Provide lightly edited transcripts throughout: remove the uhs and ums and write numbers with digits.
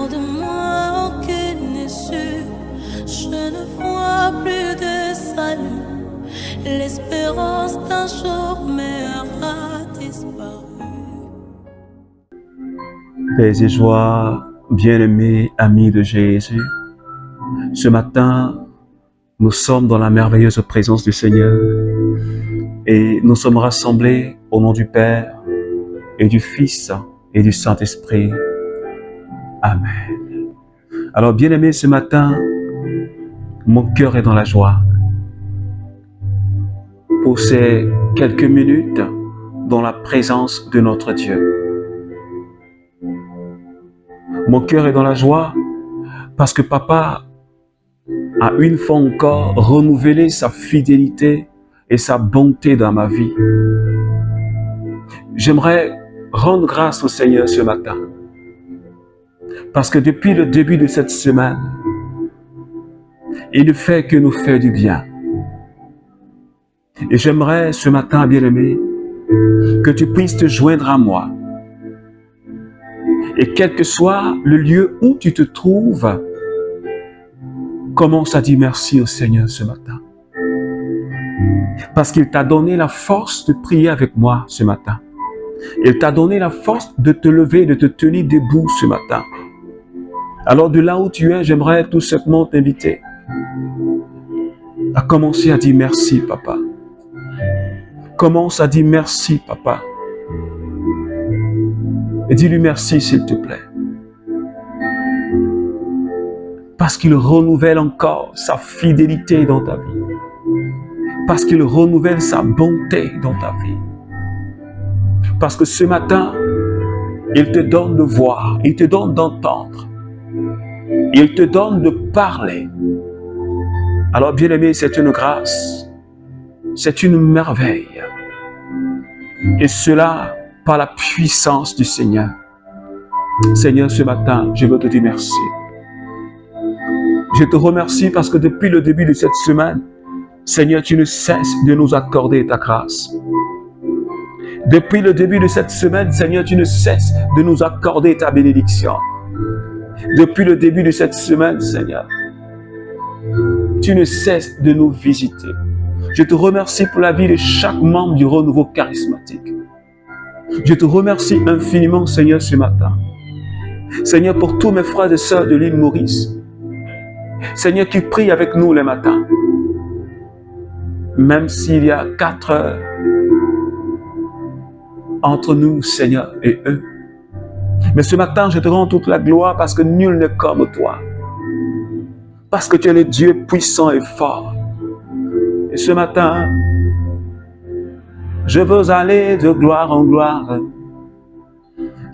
Hors de moi aucune issue, je ne vois plus de salut. L'espérance d'un jour m'aura disparu. Paix et joie, bien-aimés amis de Jésus. Ce matin, nous sommes dans la merveilleuse présence du Seigneur et nous sommes rassemblés au nom du Père et du Fils et du Saint-Esprit. Amen. Alors, bien-aimés, ce matin, mon cœur est dans la joie. Pour ces quelques minutes dans la présence de notre Dieu. Mon cœur est dans la joie parce que Papa a une fois encore renouvelé sa fidélité et sa bonté dans ma vie. J'aimerais rendre grâce au Seigneur ce matin parce que depuis le début de cette semaine, il ne fait que nous faire du bien. Et j'aimerais ce matin, bien-aimé, que tu puisses te joindre à moi. Et quel que soit le lieu où tu te trouves, commence à dire merci au Seigneur ce matin. Parce qu'il t'a donné la force de prier avec moi ce matin. Il t'a donné la force de te lever, de te tenir debout ce matin. Alors de là où tu es, j'aimerais tout simplement t'inviter à commencer à dire merci, Papa. Commence à dire merci, Papa. Et dis-lui merci, s'il te plaît. Parce qu'il renouvelle encore sa fidélité dans ta vie. Parce qu'il renouvelle sa bonté dans ta vie. Parce que ce matin, il te donne de voir, il te donne d'entendre. Il te donne de parler. Alors, bien-aimé, c'est une grâce. C'est une merveille. Et cela par la puissance du Seigneur. Seigneur, ce matin, je veux te dire merci. Je te remercie parce que depuis le début de cette semaine, Seigneur, tu ne cesses de nous accorder ta grâce. Depuis le début de cette semaine, Seigneur, tu ne cesses de nous accorder ta bénédiction. Depuis le début de cette semaine, Seigneur, tu ne cesses de nous visiter. Je te remercie pour la vie de chaque membre du renouveau charismatique. Je te remercie infiniment, Seigneur, ce matin. Seigneur, pour tous mes frères et sœurs de l'île Maurice. Seigneur, qui prient avec nous les matins. Même s'il y a 4 heures entre nous, Seigneur, et eux. Mais ce matin, je te rends toute la gloire parce que nul n'est comme toi. Parce que tu es le Dieu puissant et fort. Et ce matin, je veux aller de gloire en gloire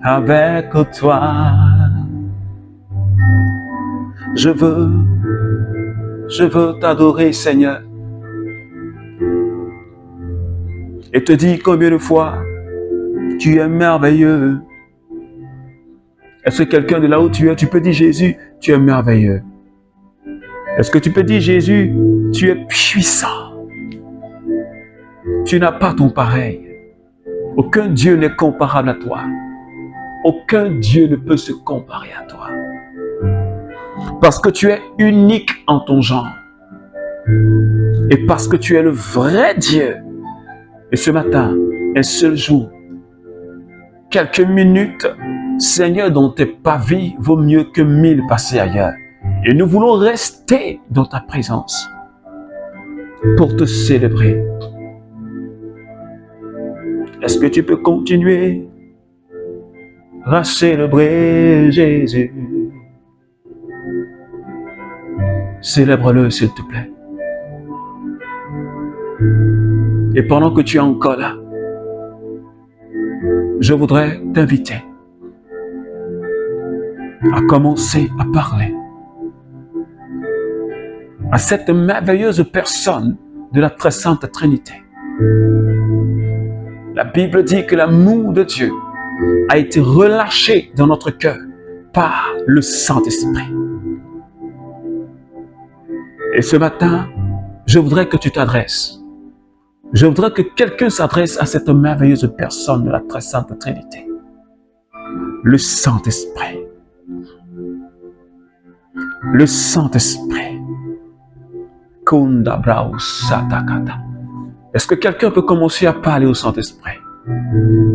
avec toi. Je veux t'adorer, Seigneur. Et te dire combien de fois tu es merveilleux. Est-ce que quelqu'un de là où tu es, tu peux dire Jésus, tu es merveilleux? Est-ce que tu peux dire Jésus, tu es puissant? Tu n'as pas ton pareil. Aucun Dieu n'est comparable à toi. Aucun Dieu ne peut se comparer à toi. Parce que tu es unique en ton genre. Et parce que tu es le vrai Dieu. Et ce matin, un seul jour, quelques minutes, Seigneur, dans tes pavis vaut mieux que 1000 passés ailleurs. Et nous voulons rester dans ta présence pour te célébrer. Est-ce que tu peux continuer à célébrer Jésus? Célèbre-le, s'il te plaît. Et pendant que tu es encore là, je voudrais t'inviter à commencer à parler à cette merveilleuse personne de la très sainte Trinité. La Bible dit que l'amour de Dieu a été relâché dans notre cœur par le Saint-Esprit. Et ce matin, je voudrais que tu t'adresses. Je voudrais que quelqu'un s'adresse à cette merveilleuse personne de la très sainte Trinité. Le Saint-Esprit. le Saint-Esprit. Kunda brao satakata. Est-ce que quelqu'un peut commencer à parler au Saint-Esprit?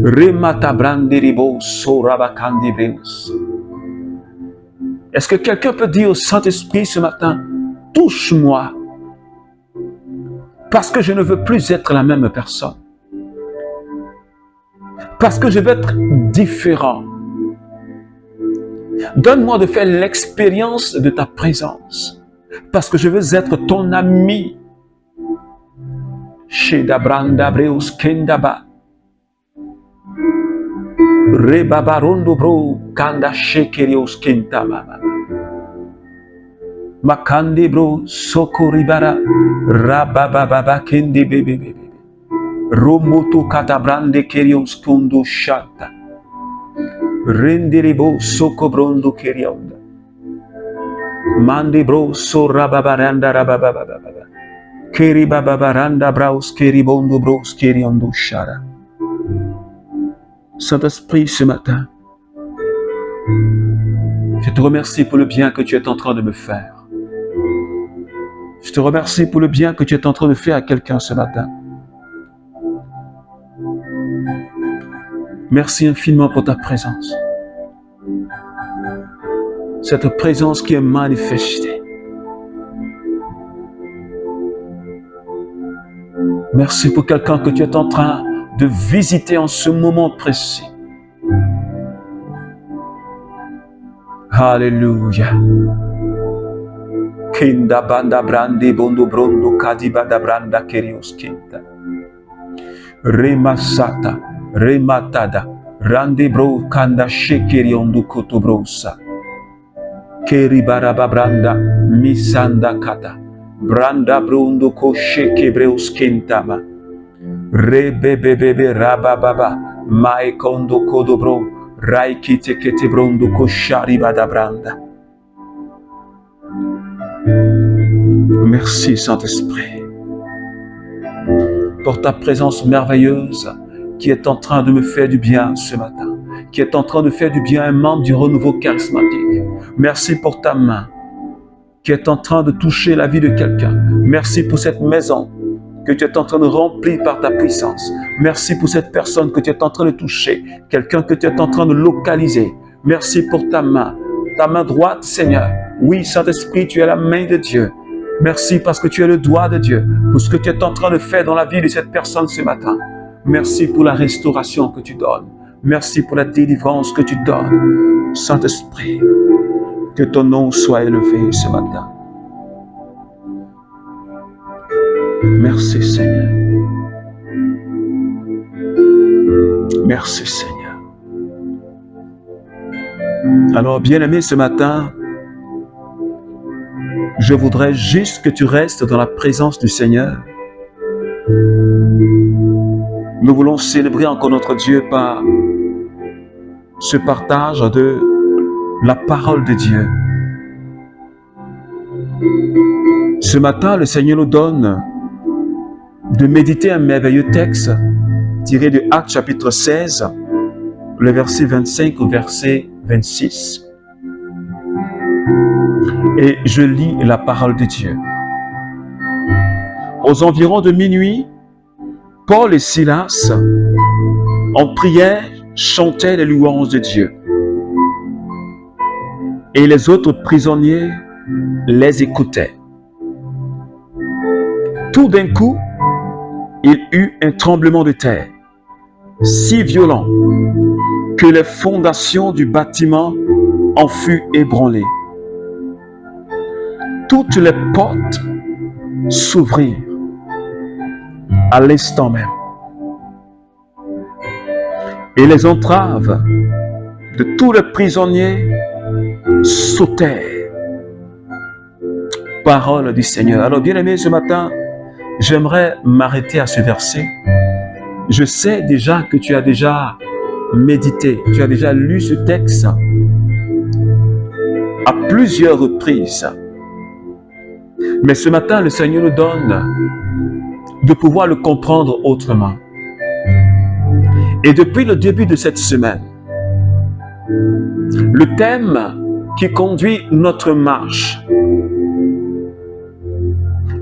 Remata branderibo sorabakandibreus. Est-ce que quelqu'un peut dire au Saint-Esprit ce matin, touche-moi, parce que je ne veux plus être la même personne, parce que je veux être différent. Donne-moi de faire l'expérience de ta présence, parce que je veux être ton ami. Shedabrandabraeus kendaba. Rebabarondo bro kanda shekerios kentama. Makande bro sokoribara rabababa kende bebe. Romoto katabrande kerios kundo shata. Renderebo sokobrondo kerionda. Mande bro so rababaranda rabababa. Keribabaranda braus keribondo bros keriondo shara. Saint-Esprit, ce matin, je te remercie pour le bien que tu es en train de me faire. Je te remercie pour le bien que tu es en train de faire à quelqu'un ce matin. Merci infiniment pour ta présence. Cette présence qui est manifestée. Merci pour quelqu'un que tu es en train de visiter en ce moment précis. Alléluia. Kinda banda brande bondo brondo kadibada branda kerios kinta. Remasata, rematada, rande bro kanda shekeriondo kotobrosa. Keribaraba branda misanda kata. Branda brondo ko shekebreus kintama. Rebebebebe rabababa maekondo kodobro raikite kete brondo koshari badabranda. Merci Saint-Esprit pour ta présence merveilleuse qui est en train de me faire du bien ce matin, qui est en train de faire du bien à un membre du renouveau charismatique. Merci pour ta main qui est en train de toucher la vie de quelqu'un. Merci pour cette maison que tu es en train de remplir par ta puissance. Merci pour cette personne que tu es en train de toucher, quelqu'un que tu es en train de localiser. Merci pour ta main droite, Seigneur. Oui, Saint-Esprit, tu es la main de Dieu. Merci parce que tu es le doigt de Dieu, pour ce que tu es en train de faire dans la vie de cette personne ce matin. Merci pour la restauration que tu donnes. Merci pour la délivrance que tu donnes. Saint-Esprit, que ton nom soit élevé ce matin. Merci Seigneur. Merci Seigneur. Alors bien-aimé, ce matin, je voudrais juste que tu restes dans la présence du Seigneur. Nous voulons célébrer encore notre Dieu par ce partage de la parole de Dieu. Ce matin, le Seigneur nous donne de méditer un merveilleux texte tiré de Actes chapitre 16, le verset 25 au verset 26. Et je lis la parole de Dieu. Aux environs de minuit, Paul et Silas, en prière, chantaient les louanges de Dieu. Et les autres prisonniers les écoutaient. Tout d'un coup, il eut un tremblement de terre, si violent que les fondations du bâtiment en furent ébranlées. Toutes les portes s'ouvrirent à l'instant même. Et les entraves de tous les prisonniers sautèrent. Parole du Seigneur. Alors bien aimé, ce matin, j'aimerais m'arrêter à ce verset. Je sais déjà que tu as déjà médité, tu as déjà lu ce texte à plusieurs reprises. Mais ce matin, le Seigneur nous donne de pouvoir le comprendre autrement. Et depuis le début de cette semaine, le thème qui conduit notre marche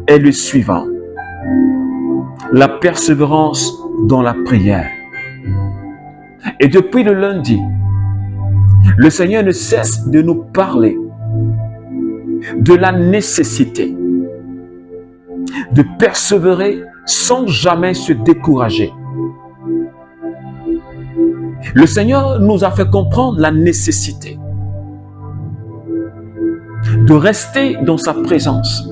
est le suivant: la persévérance dans la prière. Et depuis le lundi, le Seigneur ne cesse de nous parler de la nécessité de persévérer sans jamais se décourager. Le Seigneur nous a fait comprendre la nécessité de rester dans sa présence,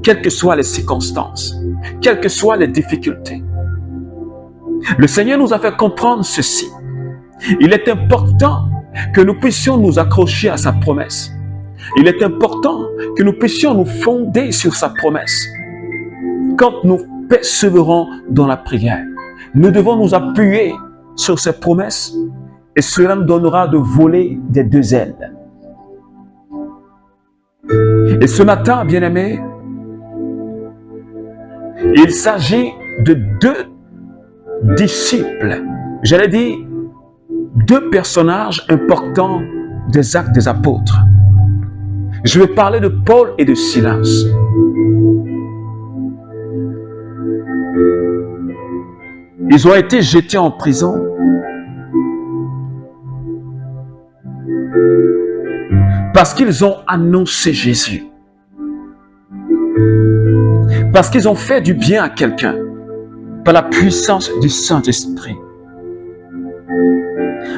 quelles que soient les circonstances, quelles que soient les difficultés. Le Seigneur nous a fait comprendre ceci: il est important que nous puissions nous accrocher à sa promesse. Il est important que nous puissions nous fonder sur sa promesse. Quand nous persévérons dans la prière, nous devons nous appuyer sur ses promesses et cela nous donnera de voler des deux ailes. Et ce matin, bien-aimés, il s'agit de deux disciples, j'allais dire deux personnages importants des Actes des Apôtres. Je vais parler de Paul et de Silas. Ils ont été jetés en prison parce qu'ils ont annoncé Jésus. Parce qu'ils ont fait du bien à quelqu'un par la puissance du Saint-Esprit.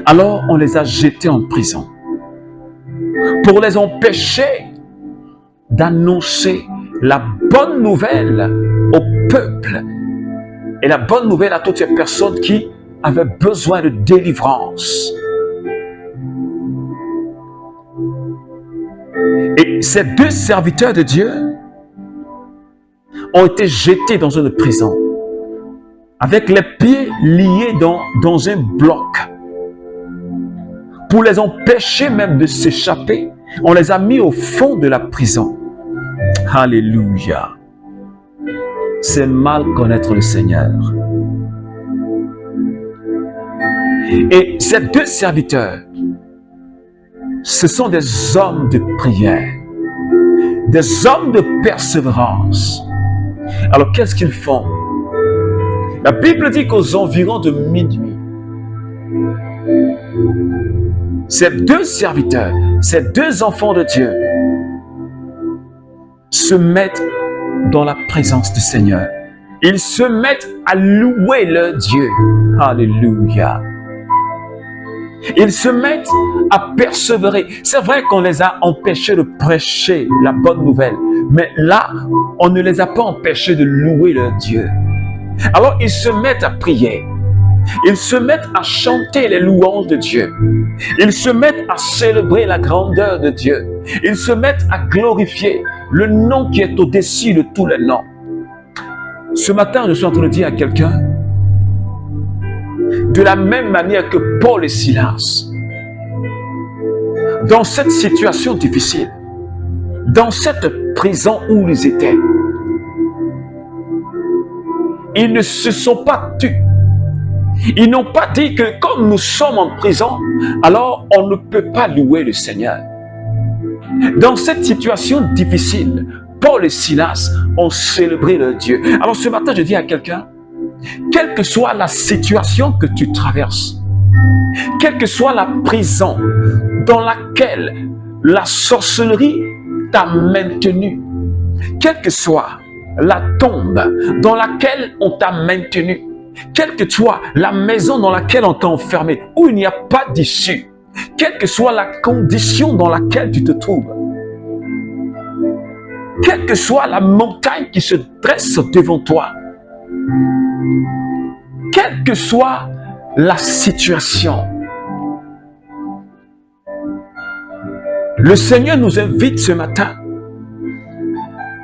Alors on les a jetés en prison pour les empêcher d'annoncer la bonne nouvelle au peuple et la bonne nouvelle à toutes ces personnes qui avaient besoin de délivrance. Et ces deux serviteurs de Dieu ont été jetés dans une prison avec les pieds liés dans un bloc. Pour les empêcher même de s'échapper, on les a mis au fond de la prison. Alléluia. C'est mal connaître le Seigneur. Et ces deux serviteurs, ce sont des hommes de prière, des hommes de persévérance. Alors qu'est-ce qu'ils font? La Bible dit qu'aux environs de minuit, ces deux serviteurs, ces deux enfants de Dieu se mettent dans la présence du Seigneur. Ils se mettent à louer leur Dieu. Alléluia. Ils se mettent à persévérer. C'est vrai qu'on les a empêchés de prêcher la bonne nouvelle, mais là, on ne les a pas empêchés de louer leur Dieu. Alors, ils se mettent à prier. Ils se mettent à chanter les louanges de Dieu. Ils se mettent à célébrer la grandeur de Dieu. Ils se mettent à glorifier le nom qui est au-dessus de tous les noms. Ce matin, je suis en train de dire à quelqu'un, de la même manière que Paul et Silas, dans cette situation difficile, dans cette prison où ils étaient, ils ne se sont pas tus. Ils n'ont pas dit que comme nous sommes en prison, alors on ne peut pas louer le Seigneur. Dans cette situation difficile, Paul et Silas ont célébré leur Dieu. Alors ce matin, je dis à quelqu'un, quelle que soit la situation que tu traverses, quelle que soit la prison dans laquelle la sorcellerie t'a maintenu, quelle que soit la tombe dans laquelle on t'a maintenu, quelle que soit la maison dans laquelle on t'a enfermé, où il n'y a pas d'issue, quelle que soit la condition dans laquelle tu te trouves, quelle que soit la montagne qui se dresse devant toi, quelle que soit la situation, le Seigneur nous invite ce matin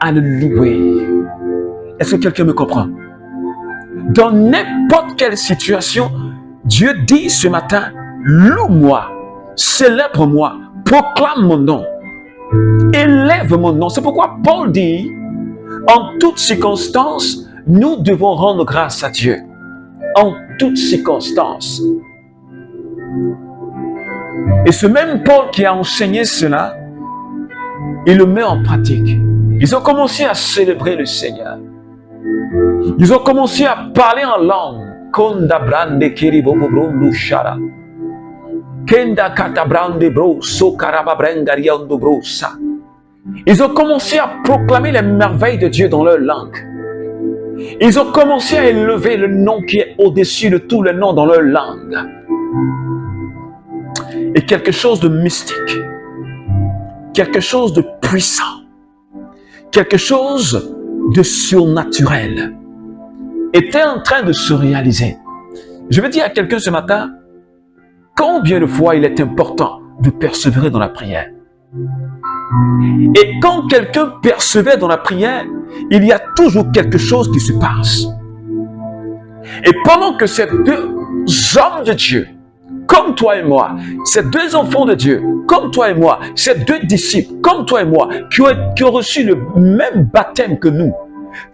à le louer. Est-ce que quelqu'un me comprend? Dans n'importe quelle situation, Dieu dit ce matin, loue-moi, célèbre-moi, proclame mon nom, élève mon nom. C'est pourquoi Paul dit, en toutes circonstances, nous devons rendre grâce à Dieu. En toutes circonstances. Et ce même Paul qui a enseigné cela, il le met en pratique. Ils ont commencé à célébrer le Seigneur. Ils ont commencé à parler en langue. Konda brande kiribobo brondo shara. Kenda katabrande bro so karababrengariondo brosa. Ils ont commencé à proclamer les merveilles de Dieu dans leur langue. Ils ont commencé à élever le nom qui est au-dessus de tous les noms dans leur langue. Et quelque chose de mystique, quelque chose de puissant, quelque chose de surnaturel était en train de se réaliser. Je veux dire à quelqu'un ce matin, combien de fois il est important de persévérer dans la prière. Et quand quelqu'un persévère dans la prière, il y a toujours quelque chose qui se passe. Et pendant que ces deux hommes de Dieu, comme toi et moi, ces deux enfants de Dieu, comme toi et moi, ces deux disciples, comme toi et moi, qui ont reçu le même baptême que nous,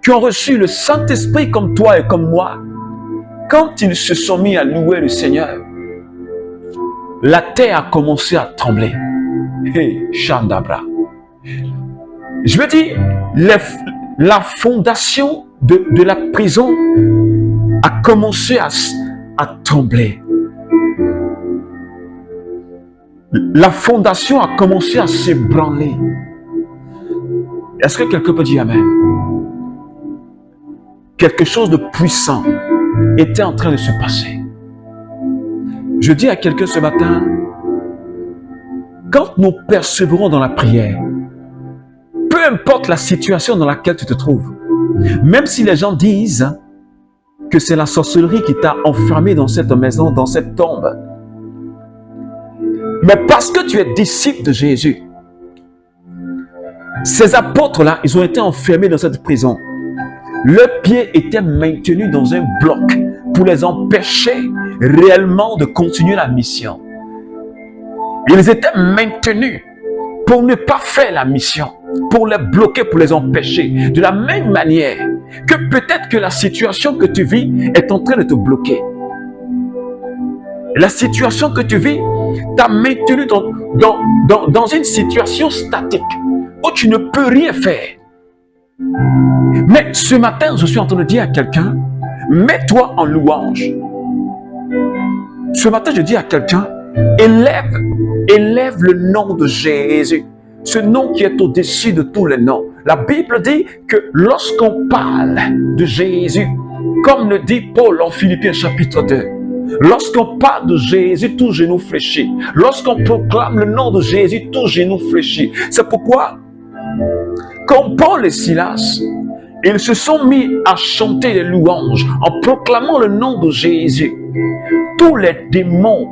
qui ont reçu le Saint-Esprit comme toi et comme moi, quand ils se sont mis à louer le Seigneur, la terre a commencé à trembler. Hey, Chandabra. Je veux dire, la fondation de la prison a commencé à trembler. La fondation a commencé à s'ébranler. Est-ce que quelqu'un peut dire Amen? Quelque chose de puissant était en train de se passer. Je dis à quelqu'un ce matin, quand nous persévérons dans la prière, peu importe la situation dans laquelle tu te trouves, même si les gens disent que c'est la sorcellerie qui t'a enfermé dans cette maison, dans cette tombe, mais parce que tu es disciple de Jésus, ces apôtres-là, ils ont été enfermés dans cette prison. Leurs pieds étaient maintenus dans un bloc pour les empêcher réellement de continuer la mission. Ils étaient maintenus pour ne pas faire la mission, pour les bloquer, pour les empêcher. De la même manière que peut-être que la situation que tu vis est en train de te bloquer. La situation que tu vis t'a maintenu dans une situation statique où tu ne peux rien faire. Mais ce matin, je suis en train de dire à quelqu'un, mets-toi en louange. Ce matin, je dis à quelqu'un, élève le nom de Jésus. Ce nom qui est au-dessus de tous les noms. La Bible dit que lorsqu'on parle de Jésus, comme le dit Paul en Philippiens chapitre 2, lorsqu'on parle de Jésus, tout genou fléchit. Lorsqu'on proclame le nom de Jésus, tout genou fléchit. C'est pourquoi, quand Paul et Silas, ils se sont mis à chanter les louanges en proclamant le nom de Jésus, tous les démons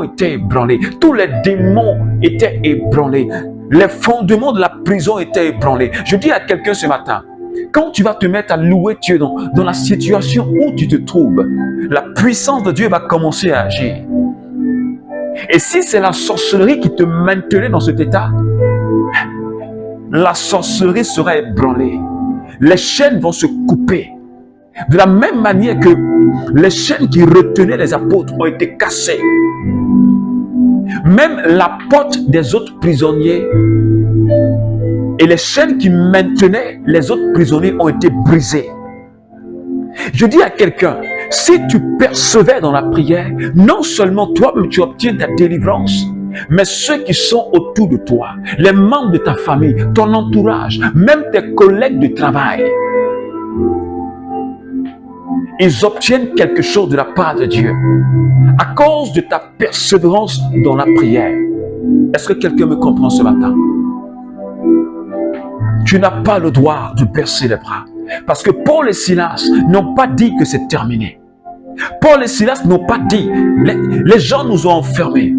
étaient ébranlés. Tous les démons étaient ébranlés. Les fondements de la prison étaient ébranlés. Je dis à quelqu'un ce matin, quand tu vas te mettre à louer Dieu dans la situation où tu te trouves, la puissance de Dieu va commencer à agir. Et si c'est la sorcellerie qui te maintenait dans cet état, la sorcellerie sera ébranlée. Les chaînes vont se couper. De la même manière que les chaînes qui retenaient les apôtres ont été cassées. Même la porte des autres prisonniers et les chaînes qui maintenaient les autres prisonniers ont été brisées. Je dis à quelqu'un, si tu persévères dans la prière, non seulement toi-même tu obtiens ta délivrance, mais ceux qui sont autour de toi, les membres de ta famille, ton entourage, même tes collègues de travail, ils obtiennent quelque chose de la part de Dieu à cause de ta persévérance dans la prière. Est-ce que quelqu'un me comprend ce matin? Tu n'as pas le droit de baisser les bras. Parce que Paul et Silas n'ont pas dit que c'est terminé. Paul et Silas n'ont pas dit, les gens nous ont enfermés.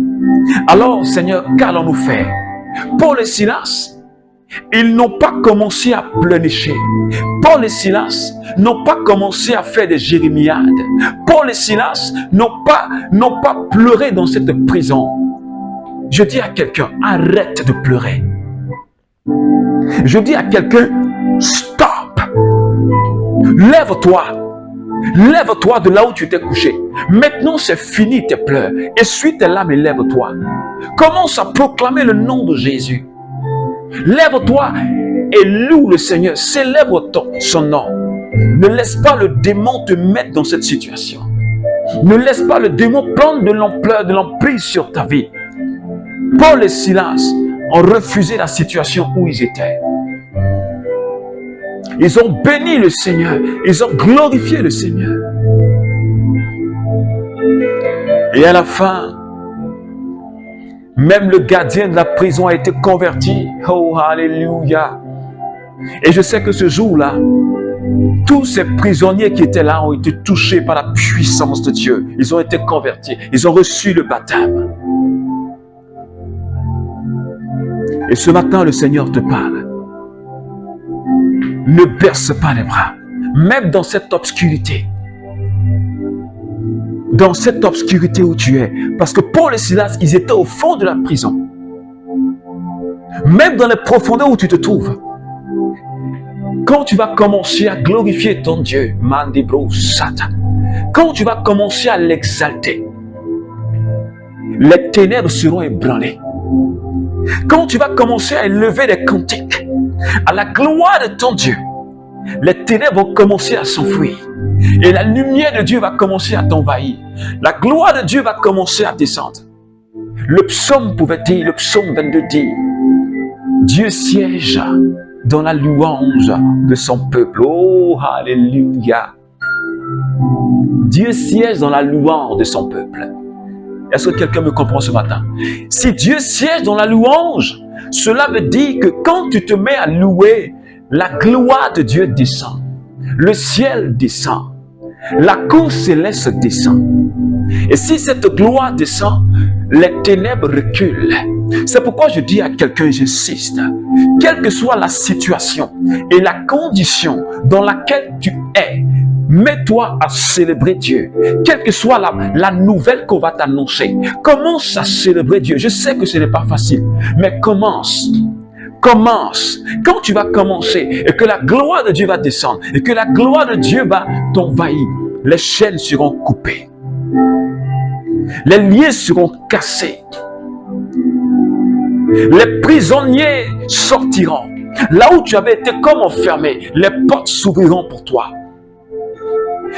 Alors, Seigneur, qu'allons-nous faire? Paul et Silas, ils n'ont pas commencé à pleurnicher. Paul et Silas n'ont pas commencé à faire des jérémiades. Paul et Silas n'ont pas pleuré dans cette prison. Je dis à quelqu'un, arrête de pleurer. Je dis à quelqu'un, stop. Lève-toi. Lève-toi de là où tu étais couché. Maintenant, c'est fini tes pleurs. Essuie tes larmes et lève-toi. Commence à proclamer le nom de Jésus. Lève-toi et loue le Seigneur. Célèbre son nom. Ne laisse pas le démon te mettre dans cette situation. Ne laisse pas le démon prendre de l'ampleur, de l'emprise sur ta vie. Paul et Silas ont refusé la situation où ils étaient. Ils ont béni le Seigneur. Ils ont glorifié le Seigneur. Et à la fin, même le gardien de la prison a été converti. Oh, alléluia. Et je sais que ce jour-là, tous ces prisonniers qui étaient là ont été touchés par la puissance de Dieu. Ils ont été convertis. Ils ont reçu le baptême. Et ce matin, le Seigneur te parle. Ne berce pas les bras, même dans cette obscurité. Dans cette obscurité où tu es. Parce que Paul et Silas, ils étaient au fond de la prison. Même dans les profondeurs où tu te trouves. Quand tu vas commencer à glorifier ton Dieu, Mandibro Satan, quand tu vas commencer à l'exalter, les ténèbres seront ébranlées. Quand tu vas commencer à élever des cantiques à la gloire de ton Dieu, les ténèbres vont commencer à s'enfuir. Et la lumière de Dieu va commencer à t'envahir. La gloire de Dieu va commencer à descendre. Le psaume pouvait dire, le psaume 22 dit, Dieu siège dans la louange de son peuple. Oh, alléluia. Dieu siège dans la louange de son peuple. Est-ce que quelqu'un me comprend ce matin? Si Dieu siège dans la louange, cela veut dire que quand tu te mets à louer, la gloire de Dieu descend. Le ciel descend. La cour céleste descend. Et si cette gloire descend, les ténèbres reculent. C'est pourquoi je dis à quelqu'un, j'insiste, quelle que soit la situation et la condition dans laquelle tu es, mets-toi à célébrer Dieu. Quelle que soit la nouvelle qu'on va t'annoncer, commence à célébrer Dieu. Je sais que ce n'est pas facile, mais commence. Commence. Quand tu vas commencer et que la gloire de Dieu va descendre et que la gloire de Dieu va t'envahir, les chaînes seront coupées. Les liens seront cassés. Les prisonniers sortiront. Là où tu avais été comme enfermé, les portes s'ouvriront pour toi.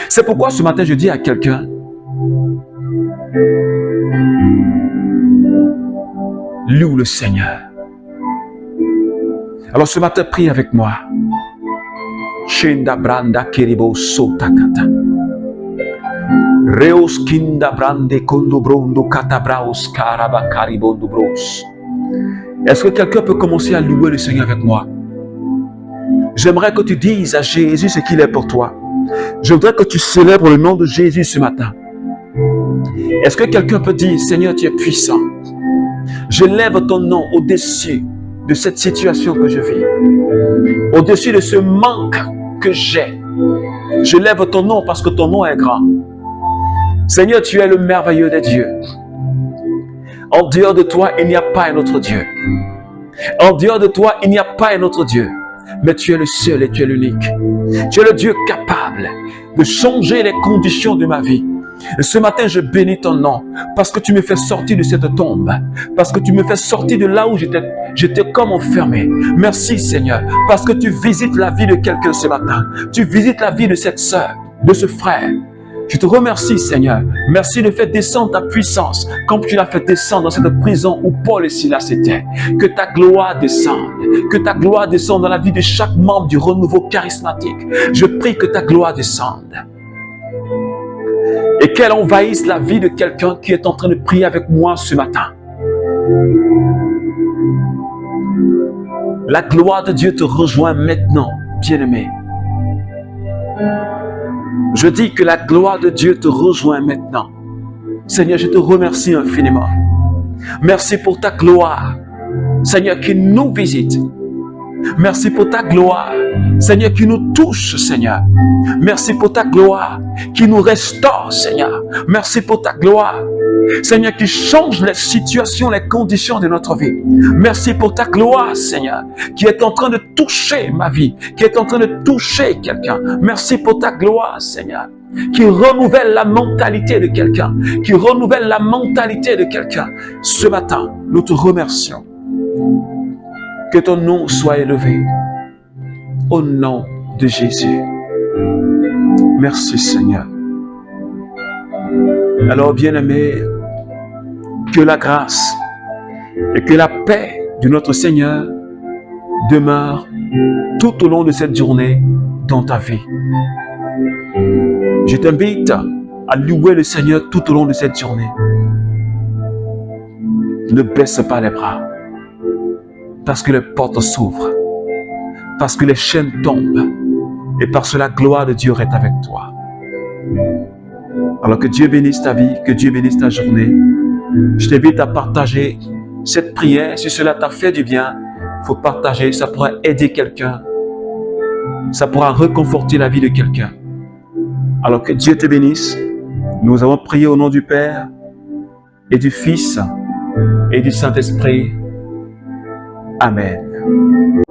C'est pourquoi ce matin je dis à quelqu'un, loue le Seigneur. Alors ce matin, prie avec moi. Shenda branda keribo sotakata. Reos kinda brande kondo brondo katabraos karabakari bondo bros. Est-ce que quelqu'un peut commencer à louer le Seigneur avec moi? J'aimerais que tu dises à Jésus ce qu'il est pour toi. Je voudrais que tu célèbres le nom de Jésus ce matin. Est-ce que quelqu'un peut dire, Seigneur, tu es puissant. Je lève ton nom au-dessus de cette situation que je vis. Au-dessus de ce manque que j'ai. Je lève ton nom parce que ton nom est grand. Seigneur, tu es le merveilleux des dieux. En dehors de toi, il n'y a pas un autre Dieu. En dehors de toi, il n'y a pas un autre Dieu. Mais tu es le seul et tu es l'unique. Tu es le Dieu capable de changer les conditions de ma vie. Et ce matin, je bénis ton nom parce que tu me fais sortir de cette tombe. Parce que tu me fais sortir de là où j'étais comme enfermé. Merci Seigneur, parce que tu visites la vie de quelqu'un ce matin. Tu visites la vie de cette sœur, de ce frère. Je te remercie Seigneur. Merci de faire descendre ta puissance comme tu l'as fait descendre dans cette prison où Paul et Silas étaient. Que ta gloire descende. Que ta gloire descende dans la vie de chaque membre du renouveau charismatique. Je prie que ta gloire descende. Et qu'elle envahisse la vie de quelqu'un qui est en train de prier avec moi ce matin. La gloire de Dieu te rejoint maintenant, bien-aimé. Je dis que la gloire de Dieu te rejoint maintenant. Seigneur, je te remercie infiniment. Merci pour ta gloire, Seigneur, qui nous visite. Merci pour ta gloire, Seigneur, qui nous touche, Seigneur. Merci pour ta gloire qui nous restaure, Seigneur. Merci pour ta gloire Seigneur, qui change les situations, les conditions de notre vie. Merci pour ta gloire, Seigneur, qui est en train de toucher ma vie, qui est en train de toucher quelqu'un. Merci pour ta gloire, Seigneur, qui renouvelle la mentalité de quelqu'un, qui renouvelle la mentalité de quelqu'un. Ce matin, nous te remercions. Que ton nom soit élevé. Au nom de Jésus. Merci, Seigneur. Alors, bien-aimés, que la grâce et que la paix de notre Seigneur demeure tout au long de cette journée dans ta vie. Je t'invite à louer le Seigneur tout au long de cette journée. Ne baisse pas les bras, parce que les portes s'ouvrent, parce que les chaînes tombent, et parce que la gloire de Dieu est avec toi. Alors que Dieu bénisse ta vie, que Dieu bénisse ta journée. Je t'invite à partager cette prière. Si cela t'a fait du bien, il faut partager. Ça pourra aider quelqu'un. Ça pourra réconforter la vie de quelqu'un. Alors que Dieu te bénisse. Nous avons prié au nom du Père et du Fils et du Saint-Esprit. Amen.